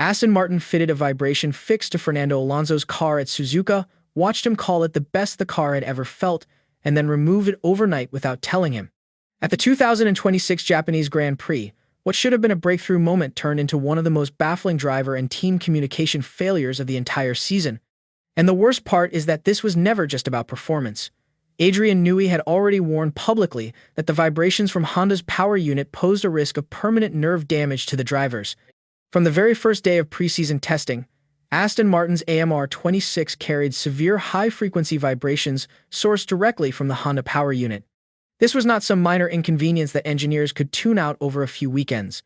Aston Martin fitted a vibration fix to Fernando Alonso's car at Suzuka, watched him call it the best the car had ever felt, and then remove it overnight without telling him. At the 2026 Japanese Grand Prix, what should have been a breakthrough moment turned into one of the most baffling driver and team communication failures of the entire season. And the worst part is that this was never just about performance. Adrian Newey had already warned publicly that the vibrations from Honda's power unit posed a risk of permanent nerve damage to the drivers. From the very first day of preseason testing, Aston Martin's AMR26 carried severe high-frequency vibrations sourced directly from the Honda power unit. This was not some minor inconvenience that engineers could tune out over a few weekends.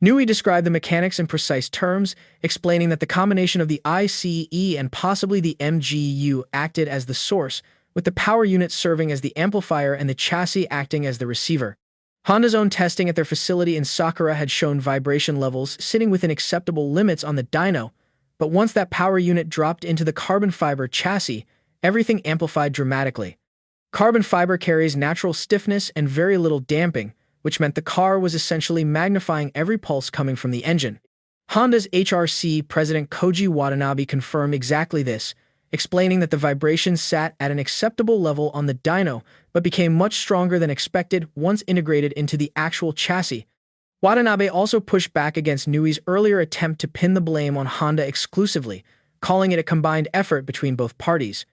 Newey described the mechanics in precise terms, explaining that the combination of the ICE and possibly the MGU acted as the source, with the power unit serving as the amplifier and the chassis acting as the receiver. Honda's own testing at their facility in Sakura had shown vibration levels sitting within acceptable limits on the dyno, but once that power unit dropped into the carbon fiber chassis, everything amplified dramatically. Carbon fiber carries natural stiffness and very little damping, which meant the car was essentially magnifying every pulse coming from the engine. Honda's HRC president Koji Watanabe confirmed exactly this, explaining that the vibrations sat at an acceptable level on the dyno, but became much stronger than expected once integrated into the actual chassis. Watanabe also pushed back against Newey's earlier attempt to pin the blame on Honda exclusively, calling it a combined effort between both parties.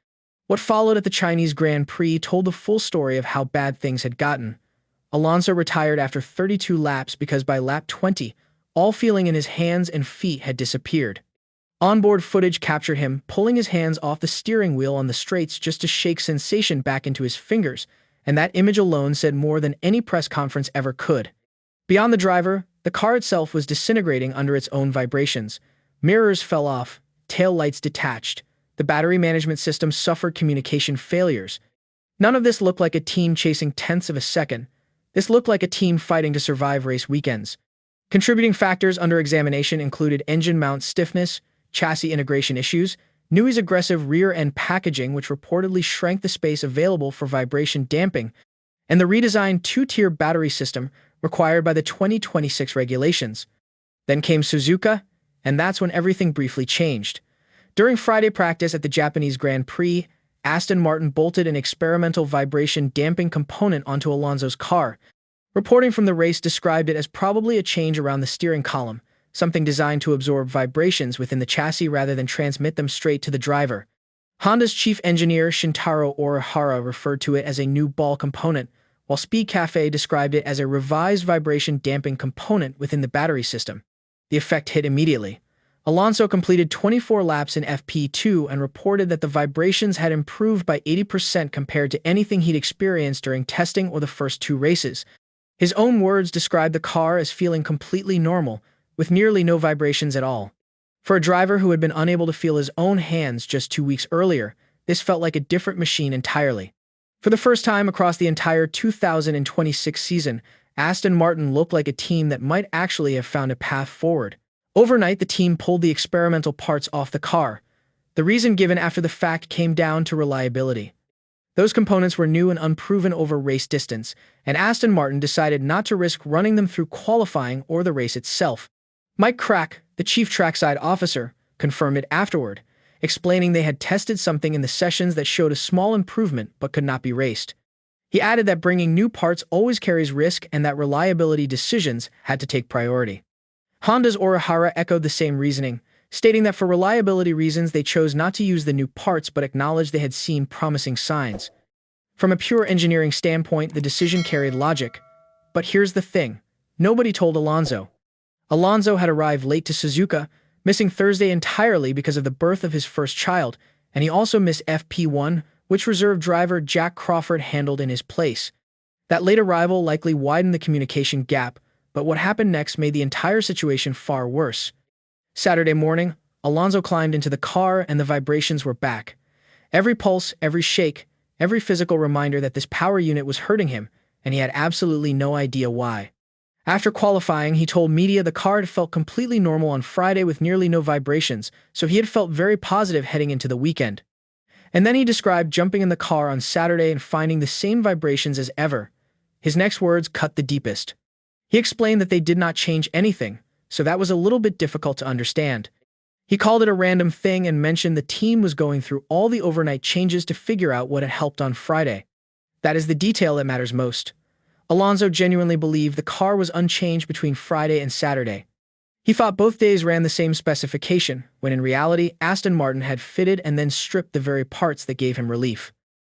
What followed at the Chinese Grand Prix told the full story of how bad things had gotten. Alonso retired after 32 laps because by lap 20, all feeling in his hands and feet had disappeared. Onboard footage captured him pulling his hands off the steering wheel on the straights just to shake sensation back into his fingers, and that image alone said more than any press conference ever could. Beyond the driver, the car itself was disintegrating under its own vibrations. Mirrors fell off, tail lights detached. The battery management system suffered communication failures. None of this looked like a team chasing tenths of a second. This looked like a team fighting to survive race weekends. Contributing factors under examination included engine mount stiffness, chassis integration issues, Newey's aggressive rear-end packaging which reportedly shrank the space available for vibration damping, and the redesigned two-tier battery system required by the 2026 regulations. Then came Suzuka, and that's when everything briefly changed. During Friday practice at the Japanese Grand Prix, Aston Martin bolted an experimental vibration damping component onto Alonso's car. Reporting from the race described it as probably a change around the steering column, something designed to absorb vibrations within the chassis rather than transmit them straight to the driver. Honda's chief engineer Shintaro Orihara referred to it as a new ball component, while Speed Cafe described it as a revised vibration damping component within the battery system. The effect hit immediately. Alonso completed 24 laps in FP2 and reported that the vibrations had improved by 80% compared to anything he'd experienced during testing or the first two races. His own words described the car as feeling completely normal, with nearly no vibrations at all. For a driver who had been unable to feel his own hands just 2 weeks earlier, this felt like a different machine entirely. For the first time across the entire 2026 season, Aston Martin looked like a team that might actually have found a path forward. Overnight, the team pulled the experimental parts off the car. The reason given after the fact came down to reliability. Those components were new and unproven over race distance, and Aston Martin decided not to risk running them through qualifying or the race itself. Mike Crack, the chief trackside officer, confirmed it afterward, explaining they had tested something in the sessions that showed a small improvement but could not be raced. He added that bringing new parts always carries risk and that reliability decisions had to take priority. Honda's Orihara echoed the same reasoning, stating that for reliability reasons they chose not to use the new parts but acknowledged they had seen promising signs. From a pure engineering standpoint, the decision carried logic. But here's the thing. Nobody told Alonso. Alonso had arrived late to Suzuka, missing Thursday entirely because of the birth of his first child, and he also missed FP1, which reserve driver Jack Crawford handled in his place. That late arrival likely widened the communication gap, but what happened next made the entire situation far worse. Saturday morning, Alonso climbed into the car and the vibrations were back. Every pulse, every shake, every physical reminder that this power unit was hurting him, and he had absolutely no idea why. After qualifying, he told media the car had felt completely normal on Friday with nearly no vibrations, so he had felt very positive heading into the weekend. And then he described jumping in the car on Saturday and finding the same vibrations as ever. His next words cut the deepest. He explained that they did not change anything, so that was a little bit difficult to understand. He called it a random thing and mentioned the team was going through all the overnight changes to figure out what had helped on Friday. That is the detail that matters most. Alonso genuinely believed the car was unchanged between Friday and Saturday. He thought both days ran the same specification, when in reality, Aston Martin had fitted and then stripped the very parts that gave him relief.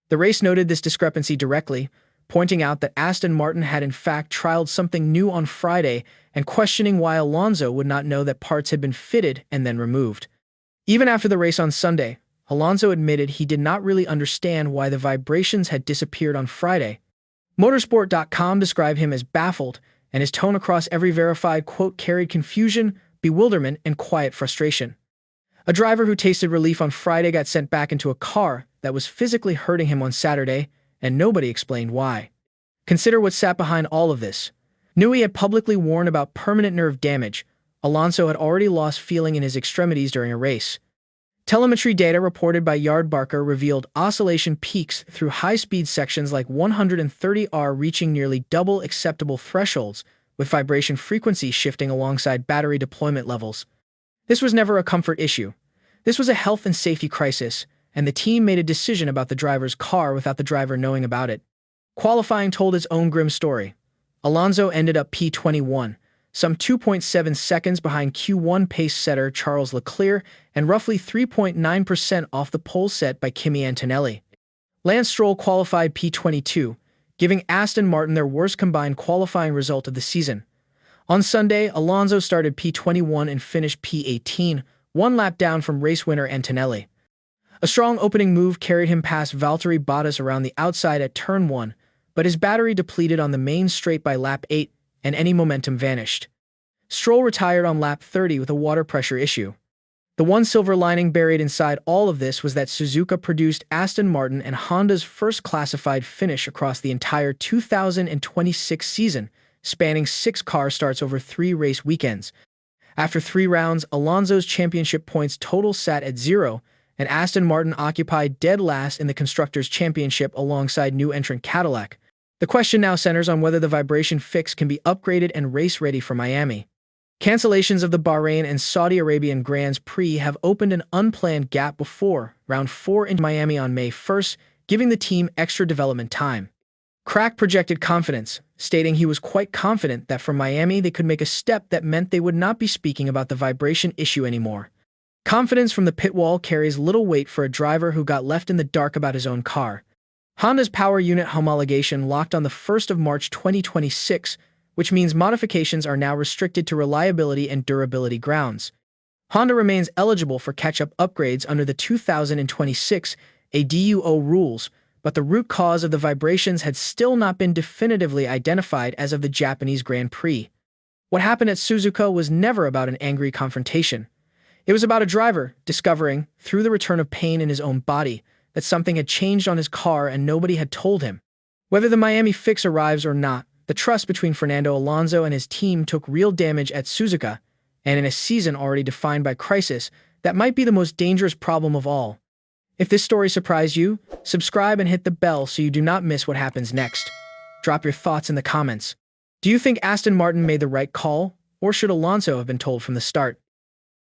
The race noted this discrepancy directly, pointing out that Aston Martin had in fact trialed something new on Friday and questioning why Alonso would not know that parts had been fitted and then removed. Even after the race on Sunday, Alonso admitted he did not really understand why the vibrations had disappeared on Friday. Motorsport.com described him as baffled, and his tone across every verified quote carried confusion, bewilderment, and quiet frustration. A driver who tasted relief on Friday got sent back into a car that was physically hurting him on Saturday, and nobody explained why. Consider what sat behind all of this. Newey had publicly warned about permanent nerve damage. Alonso had already lost feeling in his extremities during a race. Telemetry data reported by Yardbarker revealed oscillation peaks through high-speed sections like 130R reaching nearly double acceptable thresholds, with vibration frequency shifting alongside battery deployment levels. This was never a comfort issue. This was a health and safety crisis, and the team made a decision about the driver's car without the driver knowing about it. Qualifying told its own grim story. Alonso ended up P21, some 2.7 seconds behind Q1 pace setter Charles Leclerc and roughly 3.9% off the pole set by Kimi Antonelli. Lance Stroll qualified P22, giving Aston Martin their worst combined qualifying result of the season. On Sunday, Alonso started P21 and finished P18, one lap down from race winner Antonelli. A strong opening move carried him past Valtteri Bottas around the outside at turn 1, but his battery depleted on the main straight by lap 8, and any momentum vanished. Stroll retired on lap 30 with a water pressure issue. The one silver lining buried inside all of this was that Suzuka produced Aston Martin and Honda's first classified finish across the entire 2026 season, spanning 6 car starts over 3 race weekends. After 3 rounds, Alonso's championship points total sat at 0, and Aston Martin occupied dead last in the Constructors' Championship alongside new entrant Cadillac. The question now centers on whether the vibration fix can be upgraded and race-ready for Miami. Cancellations of the Bahrain and Saudi Arabian Grands Prix have opened an unplanned gap before Round 4 in Miami on May 1st, giving the team extra development time. Crack projected confidence, stating he was quite confident that for Miami they could make a step that meant they would not be speaking about the vibration issue anymore. Confidence from the pit wall carries little weight for a driver who got left in the dark about his own car. Honda's power unit homologation locked on the 1st of March 2026, which means modifications are now restricted to reliability and durability grounds. Honda remains eligible for catch-up upgrades under the 2026 ADUO rules, but the root cause of the vibrations had still not been definitively identified as of the Japanese Grand Prix. What happened at Suzuka was never about an angry confrontation. It was about a driver discovering, through the return of pain in his own body, that something had changed on his car and nobody had told him. Whether the Miami fix arrives or not, the trust between Fernando Alonso and his team took real damage at Suzuka, and in a season already defined by crisis, that might be the most dangerous problem of all. If this story surprised you, subscribe and hit the bell so you do not miss what happens next. Drop your thoughts in the comments. Do you think Aston Martin made the right call, or should Alonso have been told from the start?